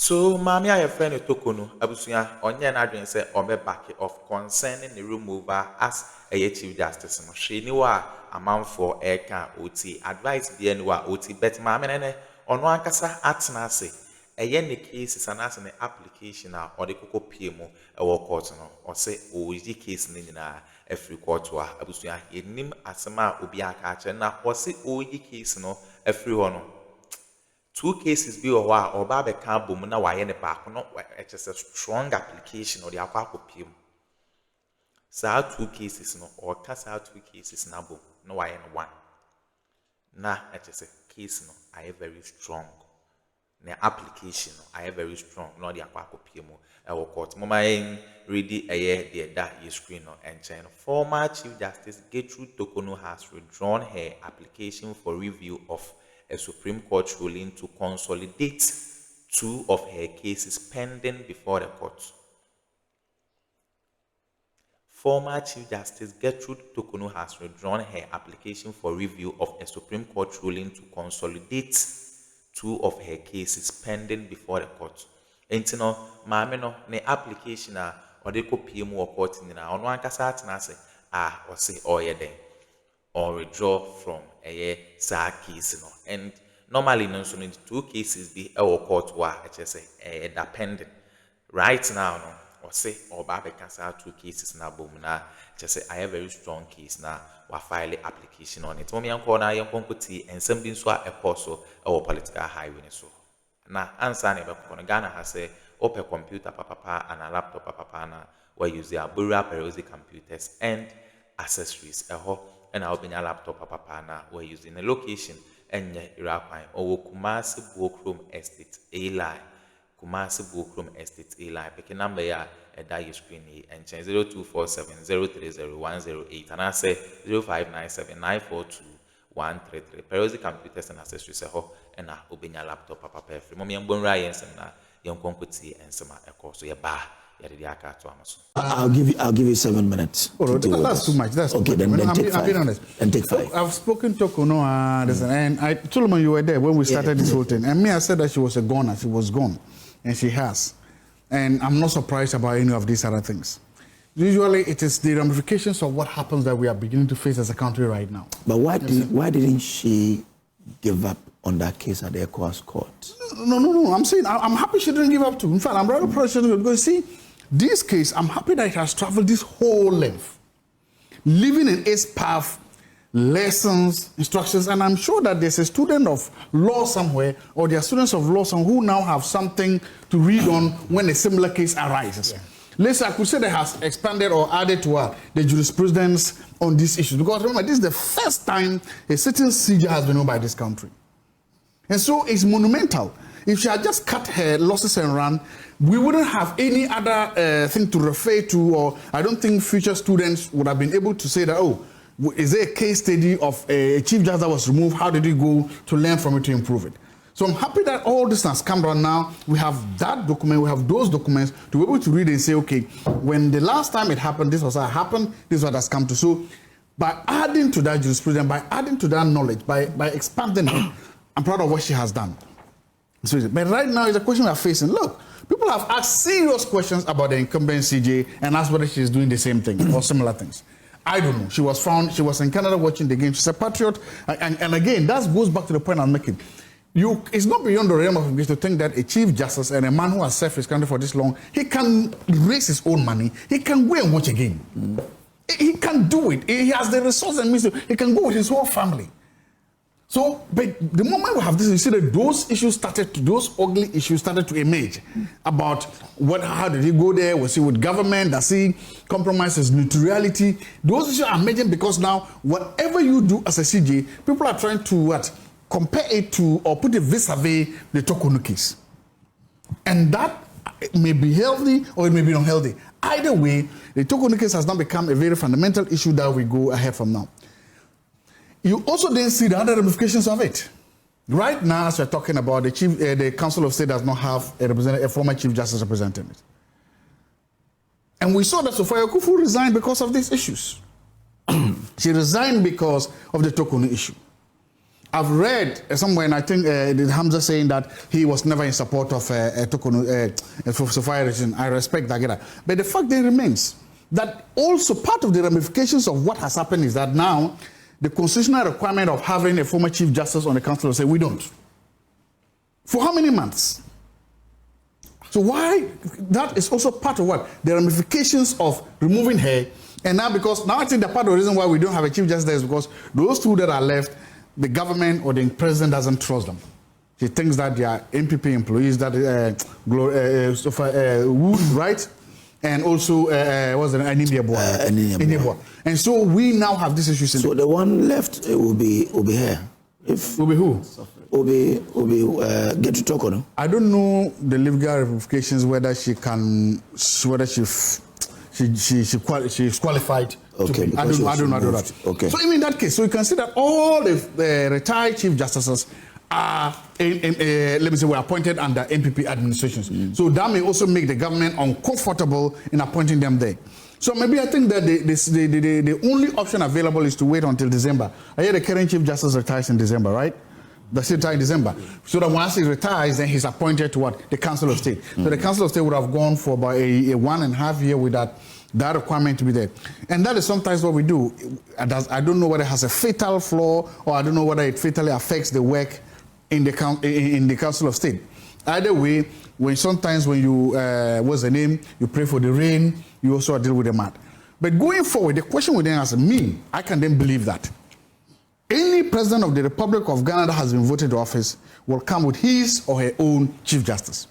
So, Mammy, I have friend Torkornoo, Abusuya, Onya Adrian said, or me back of concerning the remover as a Chief Justice. She knew a man for Eka OT advice the annual OT, but Mammy, on one cassa at Nasi, a yenny case is an asking application or the Coco PMO, a war court, or say, oh, is the case in a free court to Abusuya, a name Asama Ubia catcher, now, or say, oh, the case no, a free one. Two cases be or Baba can't boom now. I end back not it's just a strong application or the aqua pim. So two cases no or cast out 2 cases now boom. No, I end one. Nah, it's just a case no. I am very strong. The application no, I am very strong. Not the aqua pim. I will court. Mama ready a year the that you screen no and China. Former Chief Justice Torkornoo has withdrawn her application for review of a Supreme Court ruling to consolidate 2 of her cases pending before the court. Former Chief Justice Torkornoo has withdrawn her application for review of a Supreme Court ruling to consolidate 2 of her cases pending before the court. Enti no, maame no, ne application or the copy mu court in na ono ankasa atena se or say oyede or withdraw from a case no. And normally no so 2 cases be a court wa say dependent. Right now no or say or babe cancel 2 cases na boom na say I have a very strong case na wa file application on it. Momi anko na yankonko and some bin so a so or political highway so. Na answer ne be kono Ghana has say open computer papa and a laptop papa na we use the Burial periodic computers and accessories and I'll be a laptop papa na we're using a location and Iraquine or Kumasi Bookroom Estate A line. Kumasi Bookroom Estate A line. Pick a number ya a dial screen and change 0247 030 and I say 0597 942 133. Periodic computers and accessories and I'll be a laptop papa free. Mommy and Bon Ryan and young Conquity and some course so ya bar. I'll give you 7 minutes. Oh, that's too much. That's okay. Then take 5. I've been honest. And take 5. I've spoken to Torkornoo, and I told him you were there when we started this whole thing. And me, I said that she was a goner. She was gone, and she has. And I'm not surprised about any of these other things. Usually, it is the ramifications of what happens that we are beginning to face as a country right now. But why didn't she give up on that case at the ECOWAS court? No. I'm saying I'm happy she didn't give up too. In fact, I'm rather proud she didn't because see. This case, I'm happy that it has traveled this whole length, living in its path, lessons, instructions, and I'm sure that there's a student of law somewhere, or there are students of law somewhere who now have something to read on when a similar case arises. Yeah. Lisa, I could say that has expanded or added to the jurisprudence on these issues, because remember, this is the first time a sitting seizure has been known by this country. And so it's monumental. If she had just cut her losses and run, we wouldn't have any other thing to refer to, or I don't think future students would have been able to say that, oh, is there a case study of a chief judge that was removed? How did he go to learn from it to improve it? So I'm happy that all this has come down now. We have that document, we have those documents to be able to read and say, okay, when the last time it happened, this was what happened, this is what has come to. So by adding to that jurisprudence, by adding to that knowledge, by expanding it, I'm proud of what she has done. But right now, it's a question we are facing. Look, people have asked serious questions about the incumbent CJ and asked whether she is doing the same thing or similar things. I don't know. She was in Canada watching the game. She's a patriot. And again, that goes back to the point I'm making. It's not beyond the realm of English to think that a chief justice and a man who has served his country for this long, he can raise his own money. He can go and watch a game. He can do it. He has the resources and means. He can go with his whole family. So, but the moment we have this, you see that those ugly issues started to emerge about how did he go there? Was he with government? Does he compromise his neutrality? Those issues are emerging because now, whatever you do as a CJ, people are trying to compare it to or put it vis-a-vis the Torkornoo case. And that may be healthy or it may be unhealthy. Either way, the Torkornoo case has now become a very fundamental issue that we go ahead from now. You also then see the other ramifications of it. Right now, as we're talking about, the Council of State does not have a former Chief Justice representing it. And we saw that Sophia Kufu resigned because of these issues. She resigned because of the Torkornoo issue. I've read somewhere, and I think Hamza saying that he was never in support of Torkornoo for Sophia regime. I respect that. But the fact then remains that also part of the ramifications of what has happened is that now the constitutional requirement of having a former Chief Justice on the Council say we don't. For how many months? So why? That is also part of what? The ramifications of removing her. And now I think that part of the reason why we don't have a Chief Justice is because those two that are left, the government or the president doesn't trust them. He thinks that they are MPP employees, that Wood, right? And also, what's the name? Anibia. And so we now have this issue. So the one left will be here. Will be who? Will be get to Torkornoo. I don't know the legal ramifications whether she can, whether she's qualified. Okay, I don't know that. Okay. So even in that case, so you can see that all the retired chief justices are, let me say, were appointed under MPP administrations. So that may also make the government uncomfortable in appointing them there. So maybe I think that the only option available is to wait until December. I hear the current chief justice retires in December, right? That's retired in December. So that once he retires, then he's appointed to what? The Council of State. So the Council of State would have gone for about a 1.5 year with that requirement to be there. And that is sometimes what we do. I don't know whether it has a fatal flaw or I don't know whether it fatally affects the work in the Council of State. Either way, sometimes when you, what's the name, you pray for the rain, you also deal with the mud. But going forward, the question would then ask me, I can then believe that any president of the Republic of Ghana that has been voted to office will come with his or her own Chief Justice.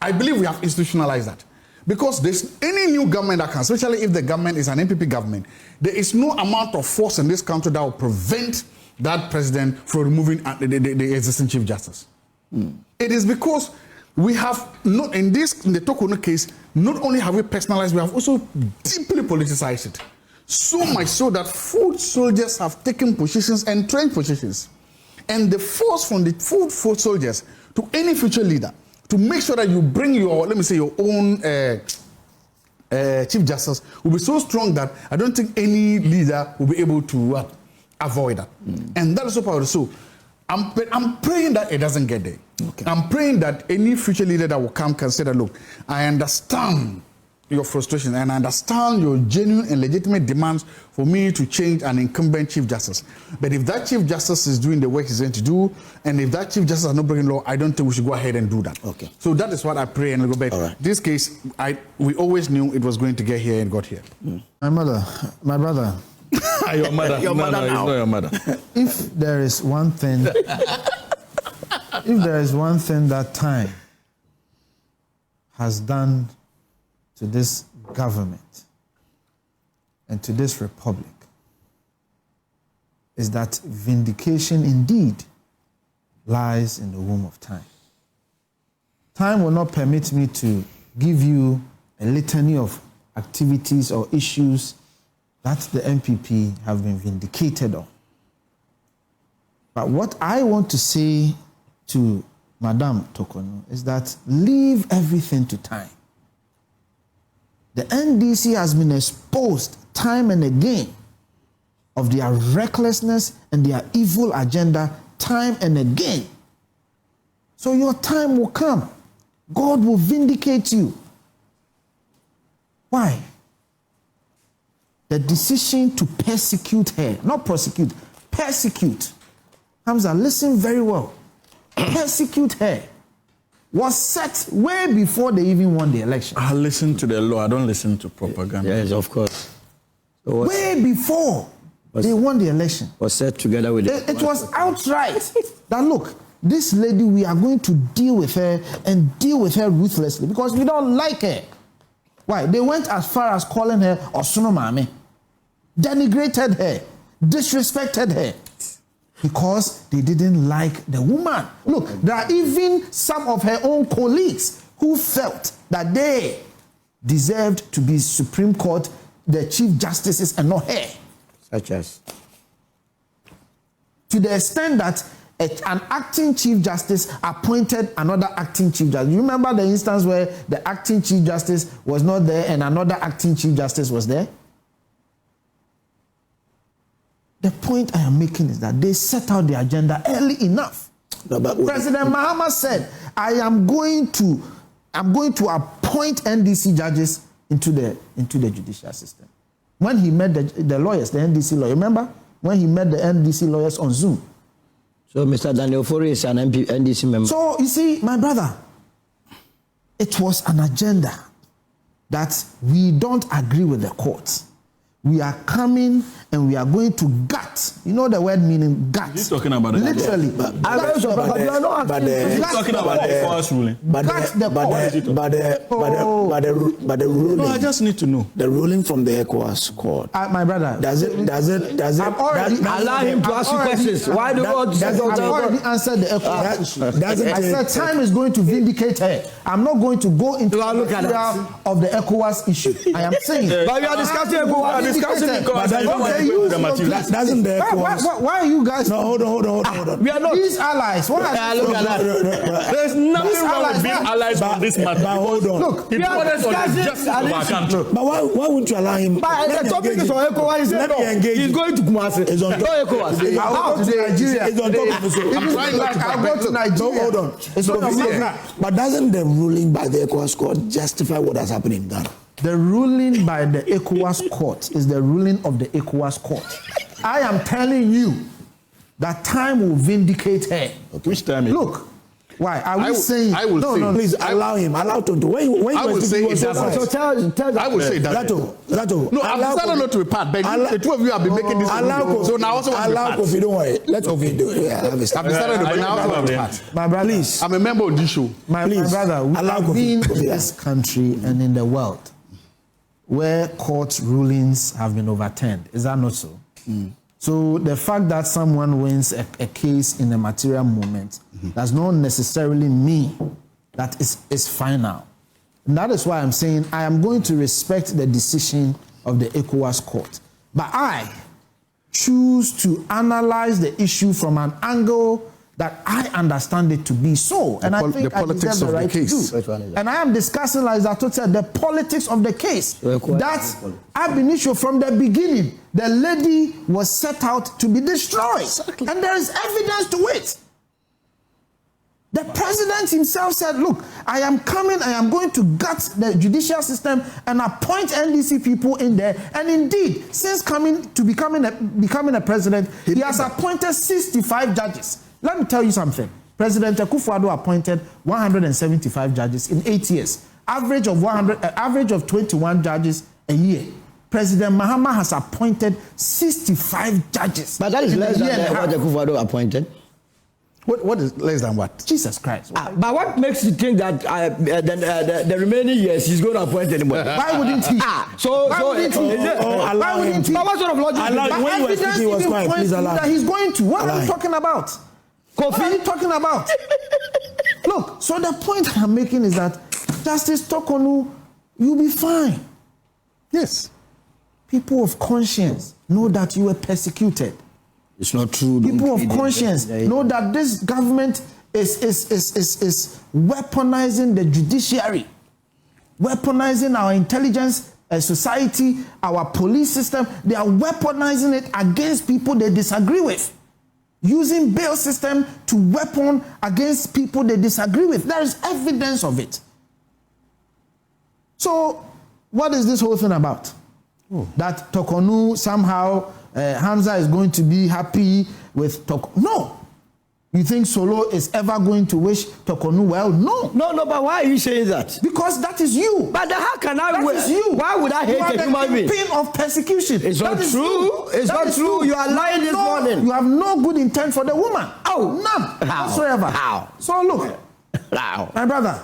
I believe we have institutionalized that. Because there's any new government that can, especially if the government is an MPP government, there is no amount of force in this country that will prevent that president from removing the existing Chief Justice. It is because we have not, in the Torkornoo case, not only have we personalized, we have also deeply politicized it. So much so that foot soldiers have taken positions and trained positions. And the force from the foot soldiers to any future leader to make sure that you bring your, let me say, your own Chief Justice will be so strong that I don't think any leader will be able to avoid that. And that is so powerful. So I'm praying that it doesn't get there. Okay. I'm praying that any future leader that will come can say that, look, I understand your frustration and I understand your genuine and legitimate demands for me to change an incumbent Chief Justice. But if that Chief Justice is doing the work he's going to do, and if that Chief Justice is not breaking law, I don't think we should go ahead and do that. Okay. So that is what I pray and I go back. Right. This case, we always knew it was going to get here and got here. My brother. Your mother. Your mother now. It's not your mother. If there is one thing, that time has done to this government and to this republic, is that vindication indeed lies in the womb of time. Time will not permit me to give you a litany of activities or issues that the MPP have been vindicated on. But what I want to say to Madam Torkornoo is that leave everything to time. The NDC has been exposed time and again of their recklessness and their evil agenda time and again. So your time will come. God will vindicate you. Why? The decision to persecute her, not prosecute, persecute. Hamza, listen very well. Persecute her was set way before they even won the election. I listen to the law. I don't listen to propaganda. Yes, of course. So way before they won the election. Was set together with it was outright that, look, this lady, we are going to deal with her and deal with her ruthlessly because we don't like her. Why? They went as far as calling her Osuno Mame, denigrated her, disrespected her, because they didn't like the woman. Look, there are even some of her own colleagues who felt that they deserved to be Supreme Court, the Chief Justices, and not her. Such as? To the extent that an acting Chief Justice appointed another acting Chief Justice. You remember the instance where the acting Chief Justice was not there and another acting Chief Justice was there? The point I am making is that they set out the agenda early enough. No, but President Mahama said, I am going to appoint NDC judges into the judicial system. When he met the lawyers, the NDC lawyer, remember? When he met the NDC lawyers on Zoom. So Mr. Daniel Fori is an NDC member. So you see, my brother, it was an agenda that we don't agree with the courts. We are coming and we are going to gut. You know the word meaning gut. He's talking about it. Literally. He's talking about the ECOWAS ruling. But the ruling. No, I just need to know. The ruling from the ECOWAS court. My brother. Does it? Allow him to ask you questions. Why do you want to I've already answered the ECOWAS issue. I said time is going to vindicate her. I'm not going to go into the of the ECOWAS issue. I am saying. But we are discussing ECOWAS. Doesn't the ECOWAS? Why are you guys? No, hold on. We are not. These allies. What are Look at that. There's nothing wrong with being allies on this matter. But hold on. Look, He brought us on the justice of our country. But why wouldn't you allow him? But the topic is on ECOWAS. Let me engage. He's going to Kumasi. It's on No ECOWAS. I'll go to Nigeria. It's on top of it. I'm trying like I'll go to Nigeria. No, hold on. It's on top. But doesn't the ruling by the ECOWAS court justify what has happened in Ghana? The ruling by the ECOWAS court is the ruling of the ECOWAS court. I am telling you that time will vindicate her. Okay. Which time is it? Look, why are we saying? I will say. No, please allow him. Allow Tonto. When I will say it doesn't. So tell I will say that. Rato. No, I've decided not to be part. But the two of you have been making this. So now I also want to be part. Kofi, don't worry. Let Kofi do it. I've decided to be now. I also want to be part. My brother, Please. I'm a member of Judicial. my brother, we allow have Kofi. been in this country and in the world where court rulings have been overturned. Is that not so? So the fact that someone wins a case in a material moment does not necessarily mean that it's final. And that is why I'm saying I am going to respect the decision of the ECOWAS court. But I choose to analyze the issue from an angle that I understand it to be so. And I think the politics I deserve the of the right case. to do. And I am discussing, like Zato said, the politics of the case. That ab initio from the beginning, the lady was set out to be destroyed. Exactly. And there is evidence to it. The president himself said, look, I am coming, I am going to gut the judicial system and appoint NDC people in there. And indeed, since becoming a president, he has appointed 65 judges. Let me tell you something. President Akufo-Addo appointed 175 judges in 8 years. Average of 21 judges a year. President Mahama has appointed 65 judges. But that is less than what Akufo-Addo appointed. What is less than what? Jesus Christ. But what makes you think that the remaining years he's going to appoint anybody? Why wouldn't he? Why wouldn't he? Why wouldn't he? But what sort of logic? When you were speaking, he was quiet. Please allow. That he's going to. What are you talking about? What are you talking about? Look, so the point I'm making is that Justice Torkornoo, you'll be fine. Yes. People of conscience know that you were persecuted. It's not true. People of conscience know that this government is weaponizing the judiciary, weaponizing our intelligence society, our police system. They are weaponizing it against people they disagree with. Using bail system to weapon against people they disagree with. There is evidence of it. So, what is this whole thing about? That Torkornoo somehow, Hamza is going to be happy with Torkornoo. No. You think Solo is ever going to wish Torkornoo well? No. No, but why are you saying that? Because that is you. But how can I? That is you. Why would I hate a human being? You are the kingpin of persecution. It's not true. It's not true. You are lying this morning. You have no good intent for the woman. Oh, none how? whatsoever. How? So look, How? my brother,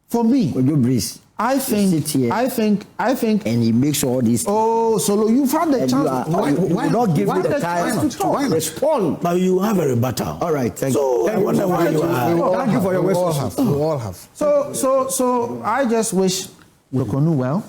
for me, Would you breathe? I think, And he makes all these. oh, Solo, you've had the And chance. you will not give why me the the time chance to talk? to respond. But you have a rebuttal. All right, thank you. So I wonder why you are. Thank you for your We all wishes. have. We all have. So I just wish Torkornoo well.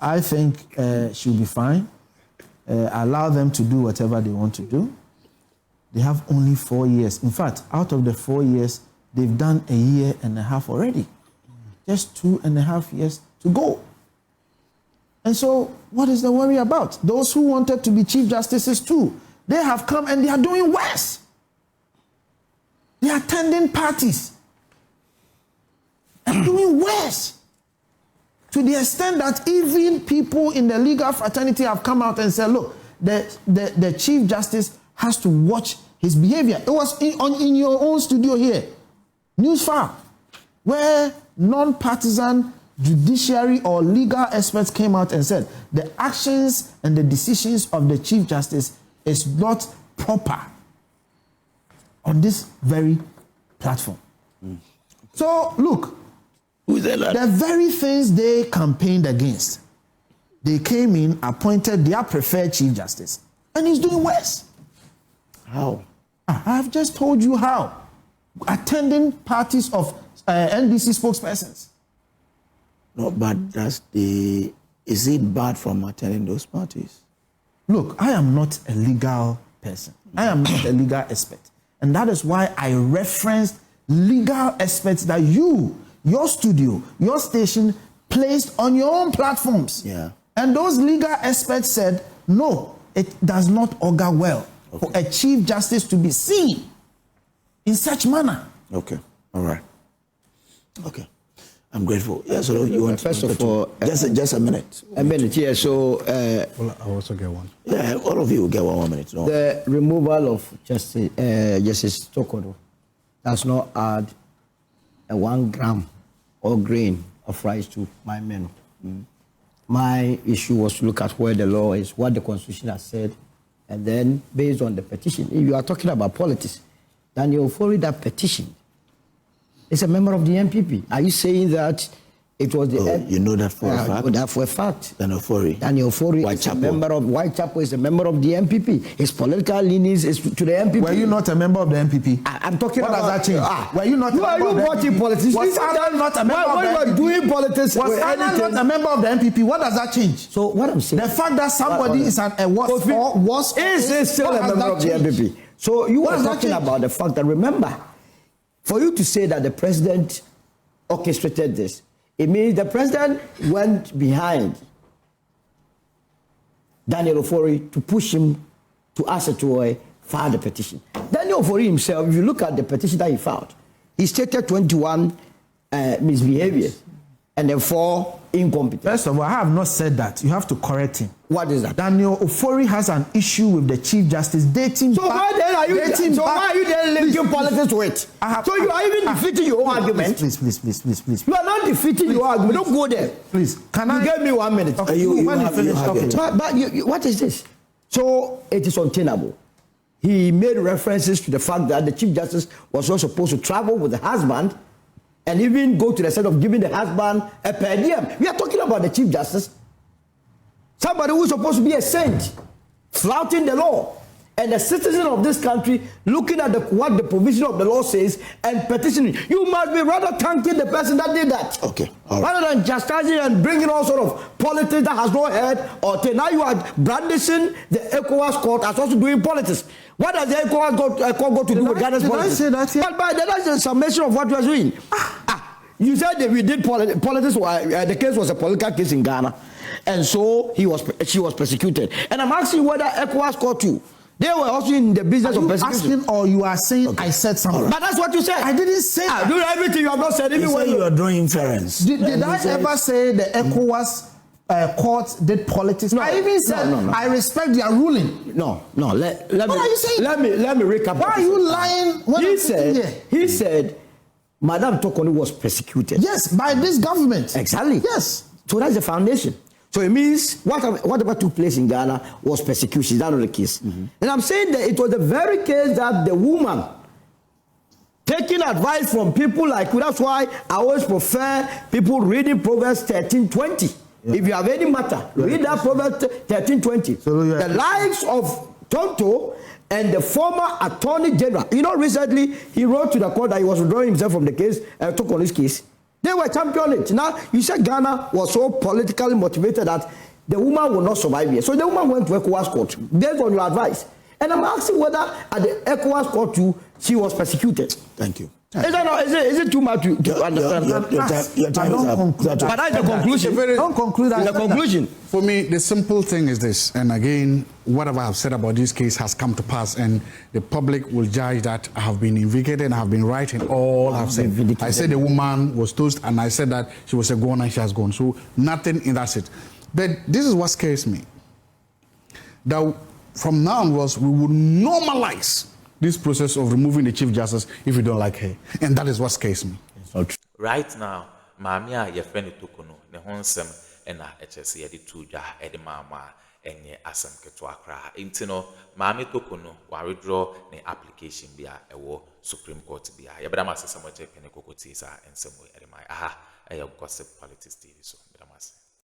I think she'll be fine. Allow them to do whatever they want to do. They have only 4 years. In fact, out of the 4 years, they've done a year and a half already. Just 2.5 years to go. And so, what is the worry about? Those who wanted to be chief justices too, they have come and they are doing worse. They are attending parties and doing worse. To the extent that even people in the legal fraternity have come out and said, look, the chief justice has to watch his behavior. It was in your own studio here, Newsfile, where non-partisan judiciary or legal experts came out and said the actions and the decisions of the chief justice is not proper on this very platform. So look, the very things they campaigned against, they came in, appointed their preferred chief justice, and he's doing worse. How? I've just told you how. Attending parties of NDC spokespersons. No, but is it bad from attending those parties? Look, I am not a legal person. I am not a legal expert. And that is why I referenced legal experts that your studio, your station placed on your own platforms. Yeah. And those legal experts said, no, it does not augur well for a chief justice to be seen in such manner. Okay. All right. Okay. I'm grateful. Yeah, so you want first of all, just a minute. A minute, yeah. So Well, I also get one. yeah, all of you will get 1 minute. No? the removal of Justice Torkornoo does not add a 1 gram or grain of rice to my menu. My issue was to look at where the law is, what the Constitution has said, and then based on the petition. If you are talking about politics, Daniel Ofori that petition is a member of the MPP. Are you saying that it was the... you know that for a fact? I know that for a fact. Daniel Ofori. Daniel Ofori is a member of Whitechapel, is a member of the MPP. His political leanings is to the MPP. Were you not a member of the MPP? I'm talking what about... What does that change? Were you not Who are you watching politics? Was Addo not a member of the MPP? When you are doing politics... Was Addo not a member of the MPP? What does that change? So what I'm saying... The fact that somebody is still a member of the MPP. So you are talking about the fact that, remember, for you to say that the president orchestrated this, it means the president went behind Daniel Ofori to push him to ask to file the petition. Daniel Ofori himself, if you look at the petition that he filed, he stated 21 misbehaviors and then 4 incompetence. First of all, I have not said that. You have to correct him. What is that? Daniel Ofori has an issue with the chief justice dating so back. Why are you then linking politics to it? So you are even defeating your own argument. Please. You are not defeating your argument. Don't go there. Please. You give me 1 minute. What is this? So it is untenable. He made references to the fact that the chief justice was not supposed to travel with the husband and even go to the extent of giving the husband a per diem. We are talking about the chief justice. Somebody who is supposed to be a saint, flouting the law. And the citizen of this country looking at what the provision of the law says and petitioning. You must be rather thanking the person that did that. Okay. All right. Rather than chastising and bringing all sort of politics that has no head or tail. Now you are brandishing the ECOWAS court as also doing politics. What does the ECOWAS court go to do with Ghana's politics? Did I say that? But that's a summation of what you are doing. You said that we did politics. The case was a political case in Ghana. And so she was persecuted. And I'm asking whether ECOWAS court too. They were also in the business of persecution. Asking or you are saying I said something? Right. But that's what you said. I didn't say that. Do everything you have not said. You say you are drawing inference. Did I ever say the ECOWAS court did politics? No, I even said no. I respect their ruling. No. Let What are you saying? Let me recap. Why are you lying? He said Madame Torkornoo was persecuted. Yes, by this government. Exactly. Yes. So that's the foundation. So it means whatever took place in Ghana was persecution. Is that not the case? And I'm saying that it was the very case that the woman taking advice from people like you. That's why I always prefer people reading Proverbs 13:20. Yeah. If you have any matter, read that Proverbs 13:20. So, the lives of Tonto and the former Attorney General. You know, recently he wrote to the court that he was withdrawing himself from the case, took on his case. They were championing it. Now, you said Ghana was so politically motivated that the woman will not survive here. So the woman went to ECOWAS court based on your advice. And I'm asking whether at the ECOWAS court too, she was persecuted. Thank you. Is it too much to understand? Your time is up. But that's the conclusion. Don't conclude that. The conclusion. For me, the simple thing is this, and again, whatever I've said about this case has come to pass, and the public will judge that I have been vindicated and I have been right in all I've said. I said the woman was toast, and I said that she was a goner and she has gone. So nothing in that it. But this is what scares me. That from now onwards, we will normalize this process of removing the Chief Justice if you don't like her. And that is what scares me. Right now, Mamia, your friend Torkornoo, the Honsem, and HSC, the two jar, Eddie Mama, and ye Assam Ketuakra. Intino, Mammy Torkornoo, while withdraw the application be a war Supreme Court be a Yabramasa, some check and a cocoa teaser and some way at my aha, I have gossip politics TV. So, Bramasa.